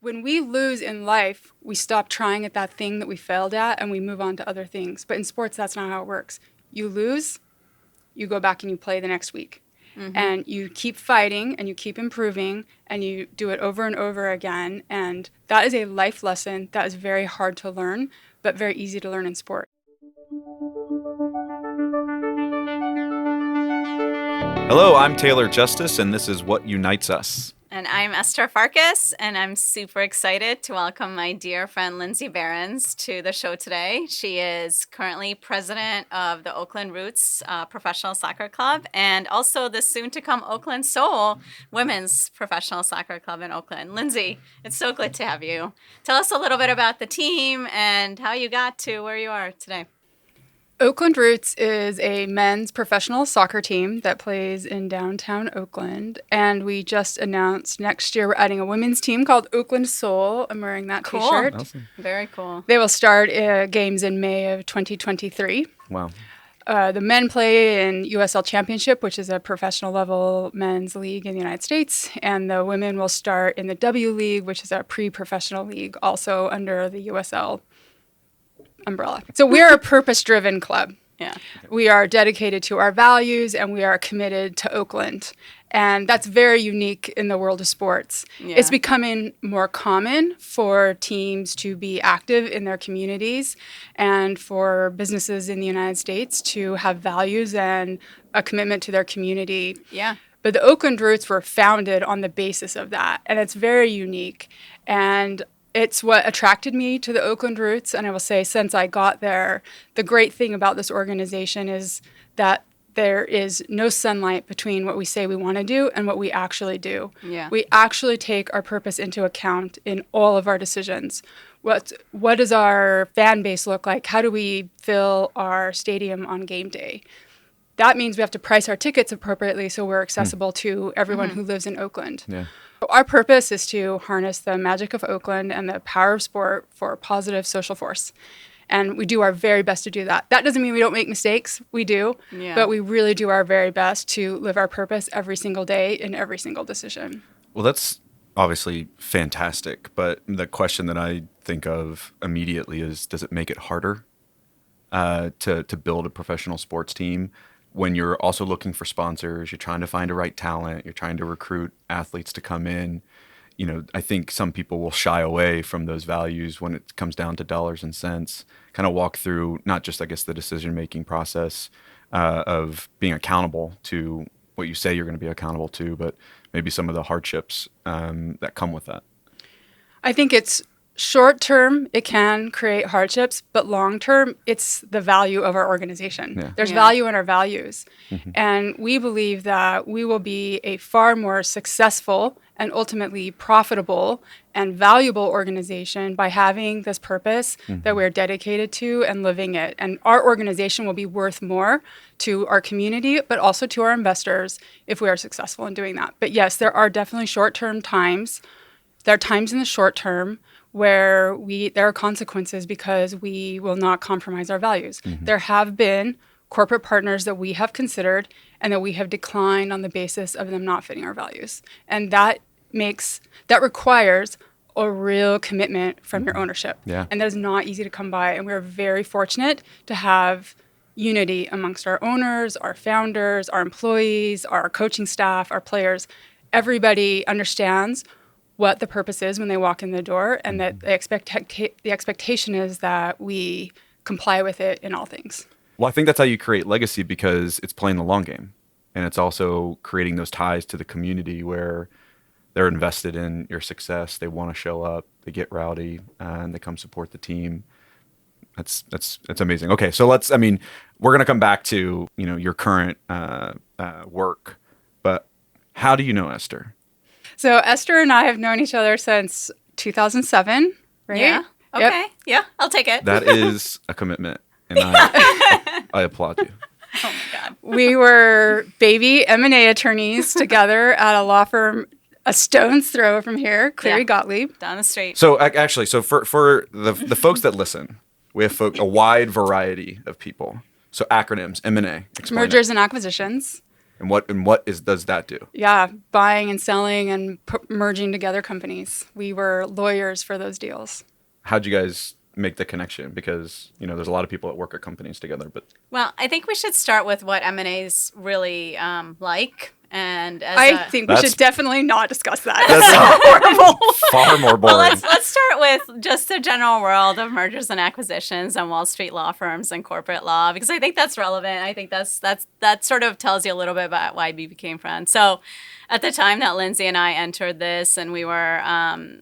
When we lose in life, we stop trying at that thing that we failed at and we move on to other things. But in sports, that's not how it works. You lose, you go back and you play the next week. Mm-hmm. And you keep fighting and you keep improving and you do it over and over again. And that is a life lesson that is very hard to learn, but very easy to learn in sport. Hello, I'm Taylor Justice, and this is What Unites Us. And I'm Esther Farkas, and I'm super excited to welcome my dear friend Lindsay Barenz to the show today. She is currently president of the Oakland Roots Professional Soccer Club and also the soon-to-come Oakland Soul Women's Professional Soccer Club in Oakland. Lindsay, it's so good to have you. Tell us a little bit about the team and how you got to where you are today. Oakland Roots is a men's professional soccer team that plays in downtown Oakland. And we just announced next year we're adding a women's team called Oakland Soul. I'm wearing that t-shirt. Awesome. Very cool. They will start games in May of 2023. Wow. The men play in USL Championship, which is a professional level men's league in the United States. And the women will start in the W League, which is a pre-professional league, also under the USL umbrella. So we're a purpose-driven club. Yeah. We are dedicated to our values and we are committed to Oakland. And that's very unique in the world of sports. Yeah. It's becoming more common for teams to be active in their communities and for businesses in the United States to have values and a commitment to their community. Yeah. But the Oakland Roots were founded on the basis of that. And it's very unique. And it's what attracted me to the Oakland Roots, and I will say since I got there, the great thing about this organization is that there is no sunlight between what we say we want to do and what we actually do. Yeah. We actually take our purpose into account in all of our decisions. What does our fan base look like? How do we fill our stadium on game day? That means we have to price our tickets appropriately so we're accessible to everyone who lives in Oakland. Yeah. Our purpose is to harness the magic of Oakland and the power of sport for a positive social force. And we do our very best to do that. That doesn't mean we don't make mistakes. We do. Yeah. But we really do our very best to live our purpose every single day in every single decision. Well, that's obviously fantastic. But the question that I think of immediately is, does it make it harder to build a professional sports team? When you're also looking for sponsors, you're trying to find the right talent, you're trying to recruit athletes to come in. You know, I think some people will shy away from those values when it comes down to dollars and cents. Kind of walk through not just, I guess, the decision-making process of being accountable to what you say you're going to be accountable to, but maybe some of the hardships that come with that. I think it's short term, it can create hardships, but long term, it's the value of our organization. Yeah. There's value in our values. Mm-hmm. And we believe that we will be a far more successful and ultimately profitable and valuable organization by having this purpose that we're dedicated to and living it. And our organization will be worth more to our community, but also to our investors if we are successful in doing that. But yes, there are definitely short-term times. There are times in the short term where there are consequences because we will not compromise our values. Mm-hmm. There have been corporate partners that we have considered and that we have declined on the basis of them not fitting our values. And that requires a real commitment from your ownership. Yeah. And that is not easy to come by. And we're very fortunate to have unity amongst our owners, our founders, our employees, our coaching staff, our players. Everybody understands what the purpose is when they walk in the door, and that the expectation is that we comply with it in all things. Well, I think that's how you create legacy, because it's playing the long game. And it's also creating those ties to the community where they're invested in your success. They want to show up, they get rowdy, and they come support the team. That's amazing. Okay, so we're going to come back to, your current work, but how do you know Esther? So Esther and I have known each other since 2007, right? Yeah. Okay. Yep. Yeah, I'll take it. That is a commitment, and I applaud you. Oh my God. We were baby M&A attorneys together at a law firm a stone's throw from here, Cleary Gottlieb. Down the street. So actually, for the folks that listen, we have a wide variety of people. So acronyms, M&A. Mergers and acquisitions. And what does that do? Yeah, buying and selling and merging together companies. We were lawyers for those deals. How'd you guys make the connection? Because, there's a lot of people that work at companies together, but... Well, I think we should start with what M&A's really like. And I think we should definitely not discuss that. That's horrible. Far more boring. Well, let's start with just the general world of mergers and acquisitions and Wall Street law firms and corporate law, because I think that's relevant. I think that sort of tells you a little bit about why we became friends. So at the time that Lindsay and I entered this, and we were,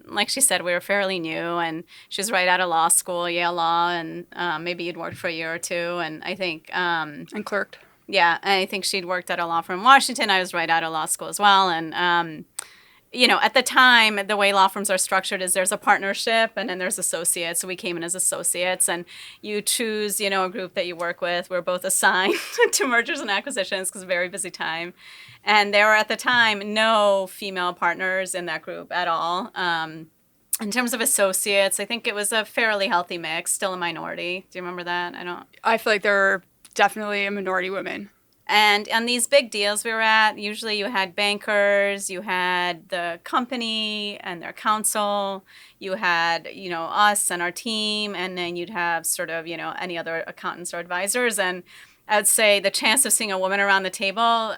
like she said, we were fairly new, and she was right out of law school, Yale Law, and maybe you'd worked for a year or two, and I think... and clerked. Yeah, I think she'd worked at a law firm in Washington. I was right out of law school as well. And, at the time, the way law firms are structured is there's a partnership and then there's associates. So we came in as associates, and you choose, a group that you work with. We're both assigned to mergers and acquisitions because very busy time. And there were, at the time, no female partners in that group at all. In terms of associates, I think it was a fairly healthy mix, still a minority. Do you remember that? I feel like there were definitely a minority women. And on these big deals we were at, usually you had bankers, you had the company and their counsel, you had, us and our team, and then you'd have sort of, any other accountants or advisors. And I would say the chance of seeing a woman around the table,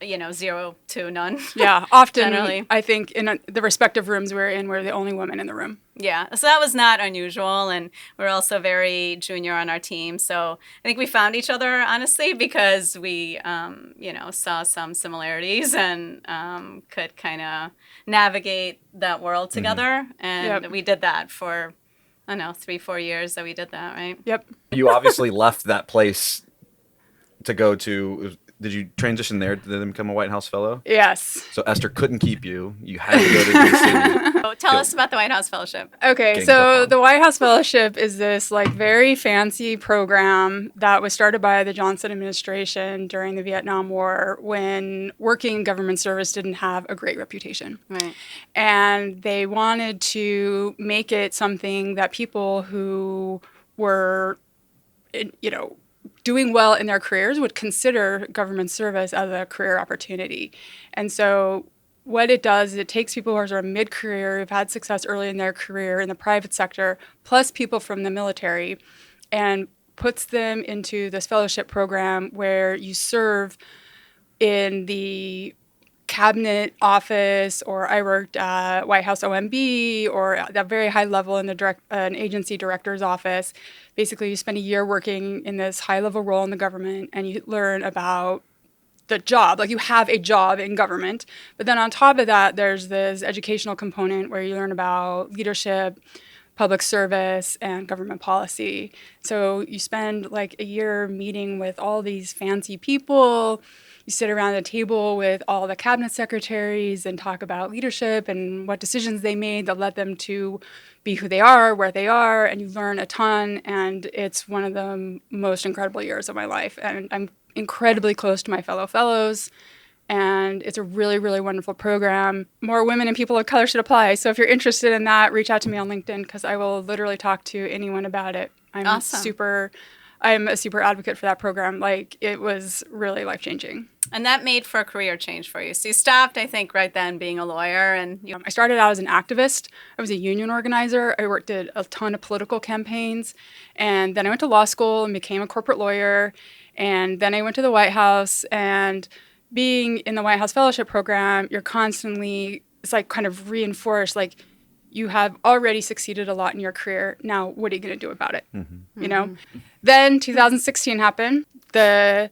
0 to none. Yeah, often generally. I think in the respective rooms we're the only women in the room. Yeah, so that was not unusual, and we were also very junior on our team. So I think we found each other, honestly, because we, saw some similarities and could kind of navigate that world together. Mm-hmm. And we did that for, 3-4 years that we did that, right? Yep. You obviously left that place to go to... Did you transition there to then become a White House Fellow? Yes. So Esther couldn't keep you. You had to go to D.C. So tell us about the White House Fellowship. Okay, so the White House Fellowship is this very fancy program that was started by the Johnson administration during the Vietnam War when working in government service didn't have a great reputation. Right. And they wanted to make it something that people who were, doing well in their careers would consider government service as a career opportunity. And so what it does is it takes people who are sort of mid-career, who've had success early in their career in the private sector, plus people from the military, and puts them into this fellowship program where you serve in the cabinet office, or I worked at White House OMB, or at a very high level in an agency director's office. Basically, you spend a year working in this high-level role in the government, and you learn about the job. You have a job in government. But then on top of that, there's this educational component where you learn about leadership, public service, and government policy. So you spend a year meeting with all these fancy people. You sit around the table with all the cabinet secretaries and talk about leadership and what decisions they made that led them to be who they are, where they are, and you learn a ton. And it's one of the most incredible years of my life. And I'm incredibly close to my fellow fellows. And it's a really, really wonderful program. More women and people of color should apply. So if you're interested in that, reach out to me on LinkedIn, because I will literally talk to anyone about it. Awesome. I'm a super advocate for that program. It was really life-changing. And that made for a career change for you. So you stopped, I think, right then being a lawyer. And I started out as an activist. I was a union organizer. I worked at a ton of political campaigns. And then I went to law school and became a corporate lawyer. And then I went to the White House. And being in the White House Fellowship Program, you're constantly, it's kind of reinforced, you have already succeeded a lot in your career. Now, what are you going to do about it? Mm-hmm. Then 2016 happened. The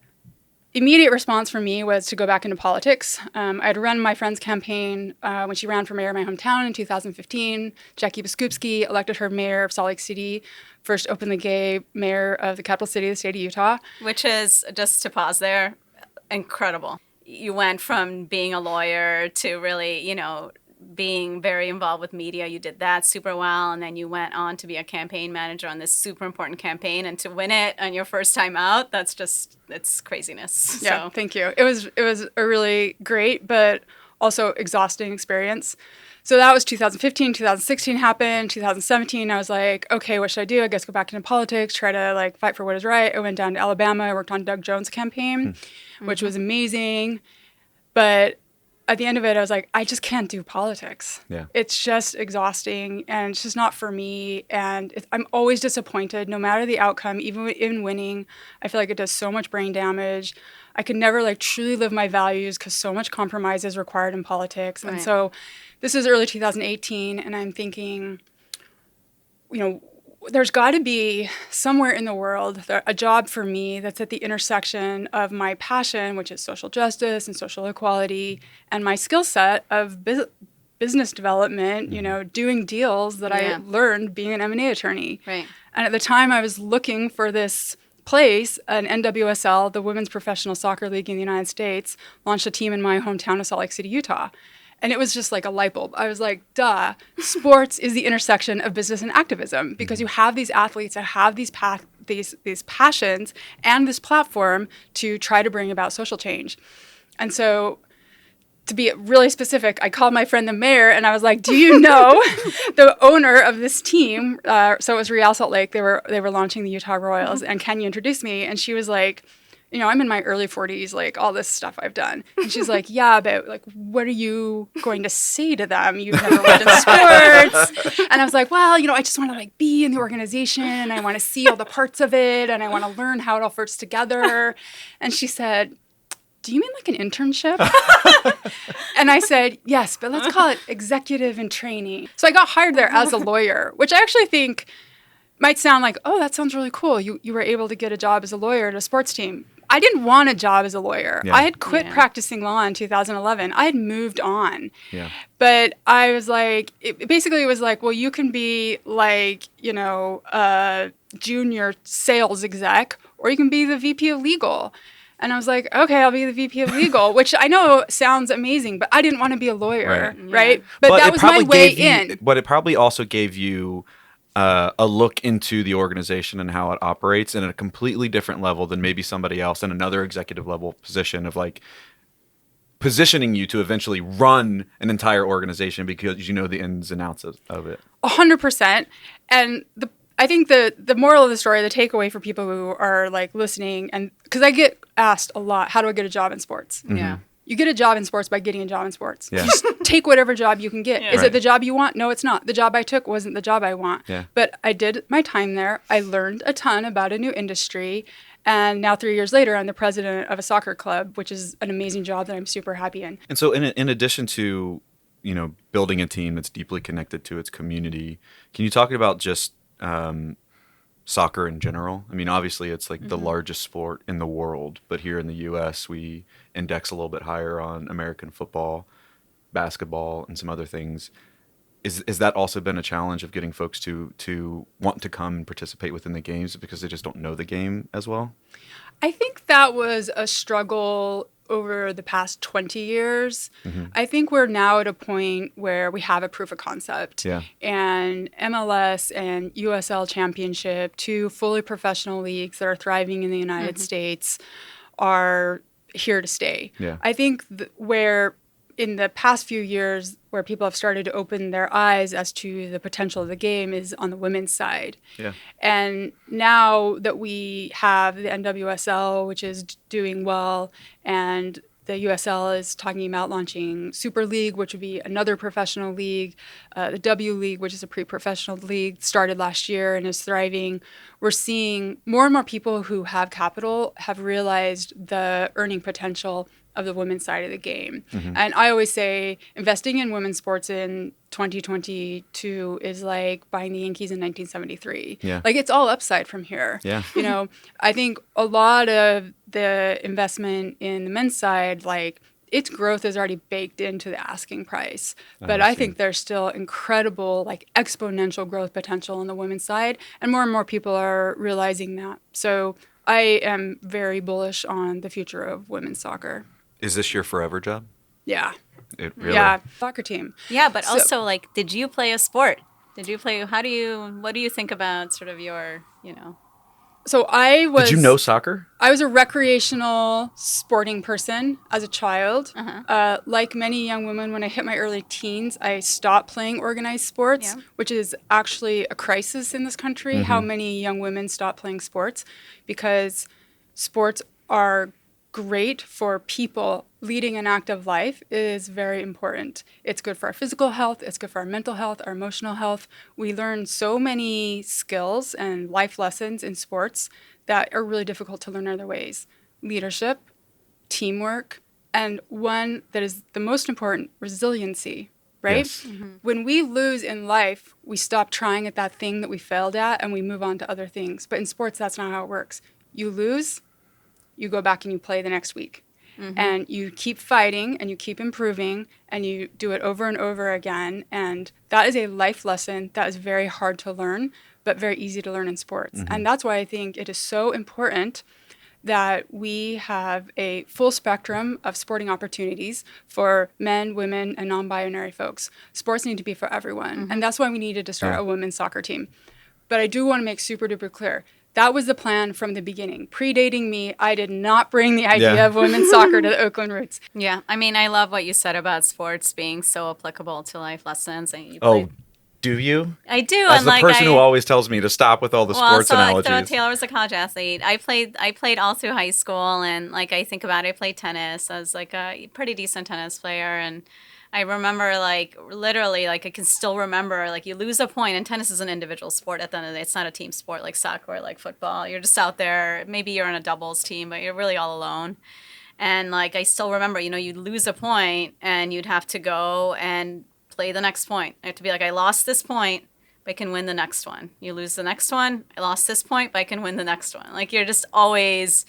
immediate response for me was to go back into politics. I'd run my friend's campaign when she ran for mayor of my hometown in 2015. Jackie Biskupski elected her mayor of Salt Lake City, first openly gay mayor of the capital city of the state of Utah. Which is, just to pause there, incredible. You went from being a lawyer to really, being very involved with media. You did that super well, and then you went on to be a campaign manager on this super important campaign, and to win it on your first time out, it's craziness. Yeah, so. Thank you. It was a really great but also exhausting experience. So that was 2015. 2016 happened. 2017, I was like, okay, what should I do? I guess go back into politics, try to like fight for what is right. I went down to Alabama. I worked on Doug Jones' campaign, which was amazing. But at the end of it, I was like, I just can't do politics. Yeah. It's just exhausting, and it's just not for me. And I'm always disappointed, no matter the outcome, even in winning. I feel like it does so much brain damage. I could never like truly live my values because so much compromise is required in politics. Right. And so this is early 2018, and I'm thinking, you know, there's got to be somewhere in the world a job for me that's at the intersection of my passion, which is social justice and social equality, and my skill set of business development, you know, doing deals that I learned being an M&A attorney. Right. And at the time I was looking for this place, an NWSL, the Women's Professional Soccer League in the United States, launched a team in my hometown of Salt Lake City, Utah. And it was just like a light bulb. I was like, duh, sports is the intersection of business and activism, because you have these athletes that have these passions and this platform to try to bring about social change. And so, to be really specific, I called my friend the mayor and I was like, do you know the owner of this team? So it was Real Salt Lake. They were launching the Utah Royals, and can you introduce me? And she was like, you know, I'm in my early 40s, like all this stuff I've done. And she's like, yeah, but like, what are you going to say to them? You've never worked in sports. And I was like, well, you know, I just want to like be in the organization, and I want to see all the parts of it, and I want to learn how it all fits together. And she said, do you mean like an internship? And I said, yes, but let's call it executive in training. So I got hired there as a lawyer, which I actually think might sound like, oh, that sounds really cool. You were able to get a job as a lawyer at a sports team. I didn't want a job as a lawyer. Yeah. I had quit practicing law in 2011. I had moved on. Yeah. But I was like, it was like, well, you can be like, you know, a junior sales exec, or you can be the VP of legal. And I was like, okay, I'll be the VP of legal, which I know sounds amazing, but I didn't want to be a lawyer, right? But that was my way in. But it probably also gave you a look into the organization and how it operates in a completely different level than maybe somebody else in another executive level position of like positioning you to eventually run an entire organization because you know the ins and outs of it. 100%. And I think the moral of the story, the takeaway for people who are like listening, and because I get asked a lot, how do I get a job in sports? Mm-hmm. Yeah. You get a job in sports by getting a job in sports. Yeah. Just take whatever job you can get. Yeah. Is it the job you want? No, it's not. The job I took wasn't the job I want. Yeah. But I did my time there. I learned a ton about a new industry. And now 3 years later, I'm the president of a soccer club, which is an amazing job that I'm super happy in. And so in addition to, you know, building a team that's deeply connected to its community, can you talk about just soccer in general? I mean, obviously it's like the largest sport in the world, but here in the U.S. we index a little bit higher on American football, basketball, and some other things. Is that also been a challenge of getting folks to want to come and participate within the games because they just don't know the game as well? I think that was a struggle over the past 20 years. Mm-hmm. I think we're now at a point where we have a proof of concept. Yeah. And MLS and USL Championship, two fully professional leagues that are thriving in the United States, are here to stay. Yeah. I think where in the past few years where people have started to open their eyes as to the potential of the game is on the women's side. Yeah. And now that we have the NWSL, which is doing well, and the USL is talking about launching Super League, which would be another professional league. The W League, which is a pre-professional league, started last year and is thriving. We're seeing more and more people who have capital have realized the earning potential of the women's side of the game. Mm-hmm. And I always say investing in women's sports in 2022 is like buying the Yankees in 1973. Yeah. Like it's all upside from here. Yeah. You know, I think a lot of the investment in the men's side, like its growth is already baked into the asking price. But I think there's still incredible, like exponential growth potential on the women's side. And more people are realizing that. So I am very bullish on the future of women's soccer. Is this your forever job? Yeah. It really? Yeah. Soccer team. Yeah, but also like, did you play a sport? What do you think about sort of your, So Did you know soccer? I was a recreational sporting person as a child. Like many young women, when I hit my early teens, I stopped playing organized sports, which is actually a crisis in this country, how many young women stop playing sports, because sports are great for people. Leading an active life is very important. It's good for our physical health. It's good for our mental health, our emotional health. We learn so many skills and life lessons in sports that are really difficult to learn other ways. Leadership, teamwork, and one that is the most important, resiliency, right? Yes. When we lose in life, we stop trying at that thing that we failed at and we move on to other things. But in sports, that's not how it works. You lose, you go back and you play the next week. And you keep fighting and you keep improving and you do it over and over again. And that is a life lesson that is very hard to learn, but very easy to learn in sports. And that's why I think it is so important that we have a full spectrum of sporting opportunities for men, women, and non-binary folks. Sports need to be for everyone. And that's why we needed to start a women's soccer team. But I do want to make super duper clear. That was the plan from the beginning. Predating me, I did not bring the idea of women's soccer to the Oakland Roots. Yeah, I mean, I love what you said about sports being so applicable to life lessons. And you Do you? I do. As the person who always tells me to stop with all the sports analogies. So Taylor was a college athlete. I played all through high school, and like I think about it, I played tennis. I was like a pretty decent tennis player, and I remember like literally like I can still remember like you lose a point, and tennis is an individual sport at the end of the day. It's not a team sport like soccer or like football. You're just out there. Maybe you're in a doubles team, but you're really all alone. And like I still remember, you'd lose a point and you'd have to go and play the next point. I have to be like, I lost this point, but I can win the next one. You lose the next one. I lost this point, but I can win the next one. Like you're just always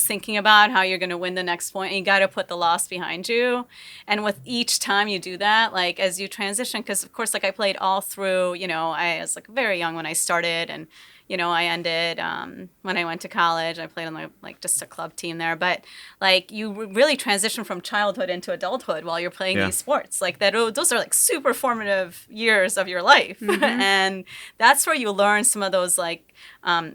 thinking about how you're going to win the next point, and you got to put the loss behind you. And with each time you do that, like as you transition, because of course, like I played all through, I was like very young when I started, and I ended when I went to college. I played on like just a club team there, but like you really transition from childhood into adulthood while you're playing these sports. Like those are like super formative years of your life, and that's where you learn some of those like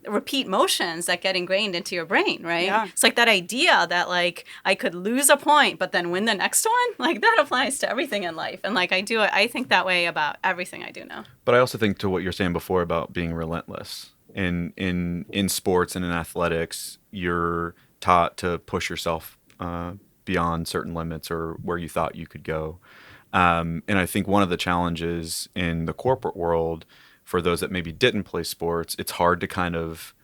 repeat motions that get ingrained into your brain, right? Yeah. It's like that idea that like I could lose a point but then win the next one. Like that applies to everything in life, and like I think that way about everything I do now. But I also think to what you're saying before about being relentless. In sports and in athletics, you're taught to push yourself beyond certain limits or where you thought you could go. And I think one of the challenges in the corporate world for those that maybe didn't play sports, it's hard to kind of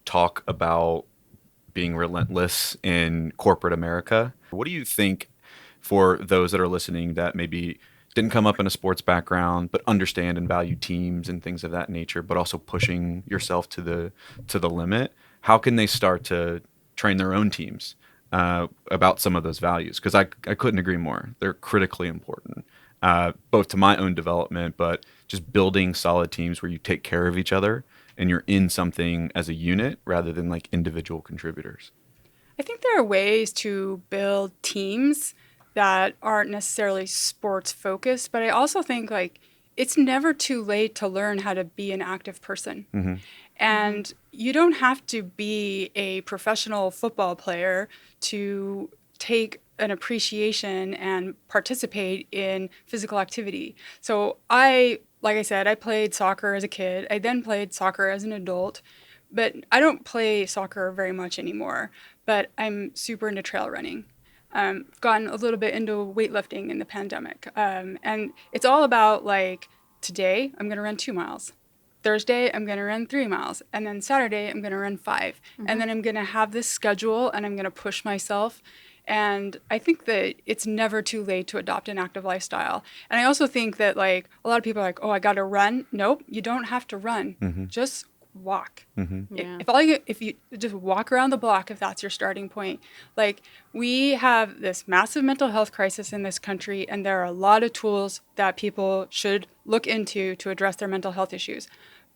talk about being relentless in corporate America. What do you think for those that are listening that maybe didn't come up in a sports background, but understand and value teams and things of that nature, but also pushing yourself to the limit? How can they start to train their own teams about some of those values? Because I couldn't agree more. They're critically important, both to my own development, but just building solid teams where you take care of each other and you're in something as a unit rather than like individual contributors. I think there are ways to build teams that aren't necessarily sports focused, but I also think like it's never too late to learn how to be an active person. And you don't have to be a professional football player to take an appreciation and participate in physical activity. So like I said, I played soccer as a kid. I then played soccer as an adult, but I don't play soccer very much anymore, but I'm super into trail running. Gotten a little bit into weightlifting in the pandemic. And it's all about like, today I'm going to run 2 miles. Thursday, I'm going to run 3 miles. And then Saturday, I'm going to run 5. And then I'm going to have this schedule and I'm going to push myself. And I think that it's never too late to adopt an active lifestyle. And I also think that like a lot of people are like, oh, I got to run. Nope, you don't have to run. Just walk. Yeah. If you just walk around the block, if that's your starting point. Like we have this massive mental health crisis in this country, and there are a lot of tools that people should look into to address their mental health issues.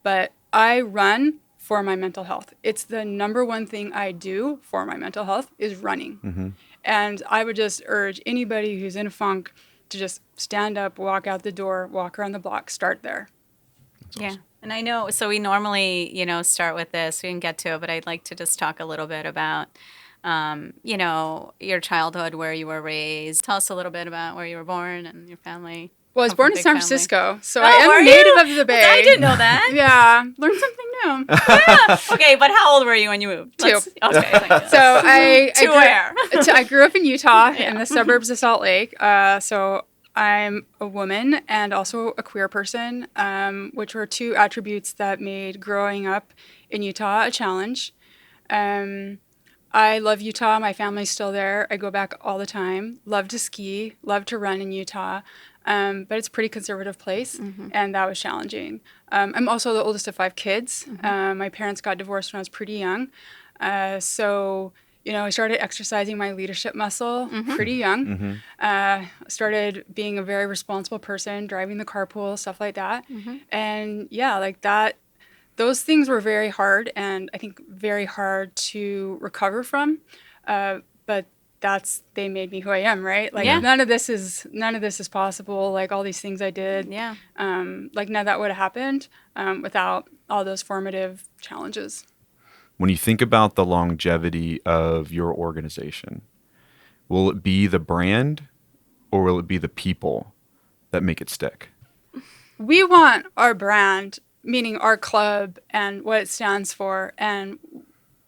But I run for my mental health. It's the number one thing I do for my mental health is running. And I would just urge anybody who's in a funk to just stand up, walk out the door, walk around the block, start there. Yeah. And I know, so we normally, start with this. We can get to it, but I'd like to just talk a little bit about, your childhood, where you were raised. Tell us a little bit about where you were born and your family. Well, I was born in San Francisco, so I Oh, am are a native you? of the Bay. I didn't know that. Yeah, learned something new. Yeah. Okay, but how old were you when you moved? 2. Okay. Thank you. So I I grew up in Utah Yeah. in the suburbs of Salt Lake. So I'm a woman and also a queer person, which were 2 attributes that made growing up in Utah a challenge. I love Utah. My family's still there. I go back all the time. Love to ski. Love to run in Utah. But it's a pretty conservative place, and that was challenging. I'm also the oldest of 5 kids. My parents got divorced when I was pretty young. So, I started exercising my leadership muscle pretty young. Started being a very responsible person, driving the carpool, stuff like that. And yeah, like that. Those things were very hard, and I think very hard to recover from. But they made me who I am, right? Like none of this is possible. Like all these things I did, like none of that would have happened without all those formative challenges. When you think about the longevity of your organization, will it be the brand or will it be the people that make it stick? We want our brand, meaning our club and what it stands for and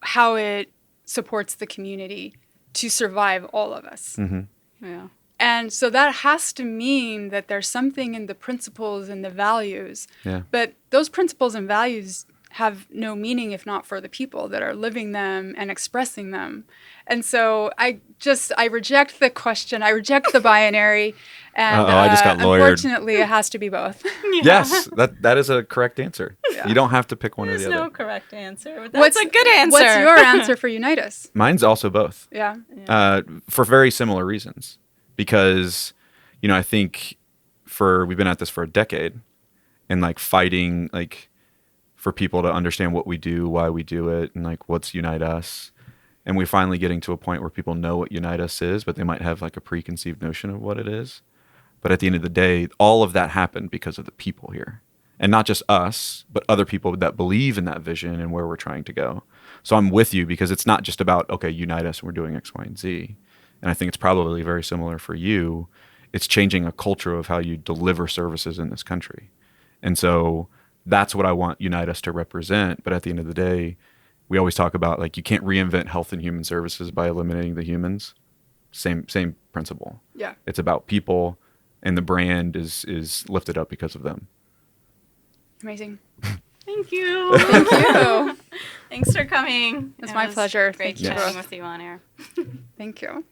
how it supports the community, to survive all of us. Yeah. And so that has to mean that there's something in the principles and the values. Yeah. But those principles and values have no meaning if not for the people that are living them and expressing them. And so I reject the question. I reject the binary. And I just got lawyered. Unfortunately, it has to be both. Yes, that is a correct answer. Yeah. You don't have to pick one or the other. There's no correct answer. That's a good answer. What's your answer for Unite Us? Mine's also both. Yeah. For very similar reasons. Because, I think we've been at this for a decade, and like fighting for people to understand what we do, why we do it, and like what's Unite Us. And we're finally getting to a point where people know what Unite Us is, but they might have like a preconceived notion of what it is. But at the end of the day, all of that happened because of the people here. And not just us, but other people that believe in that vision and where we're trying to go. So I'm with you, because it's not just about, okay, Unite Us, we're doing X, Y, and Z. And I think it's probably very similar for you. It's changing a culture of how you deliver services in this country. And so that's what I want Unite Us to represent. But at the end of the day, we always talk about like you can't reinvent health and human services by eliminating the humans. Same principle. Yeah. It's about people, and the brand is lifted up because of them. Amazing. Thank you. Thank you. Thanks for coming. It's my pleasure. Great Thank you. chatting with you on air. Thank you.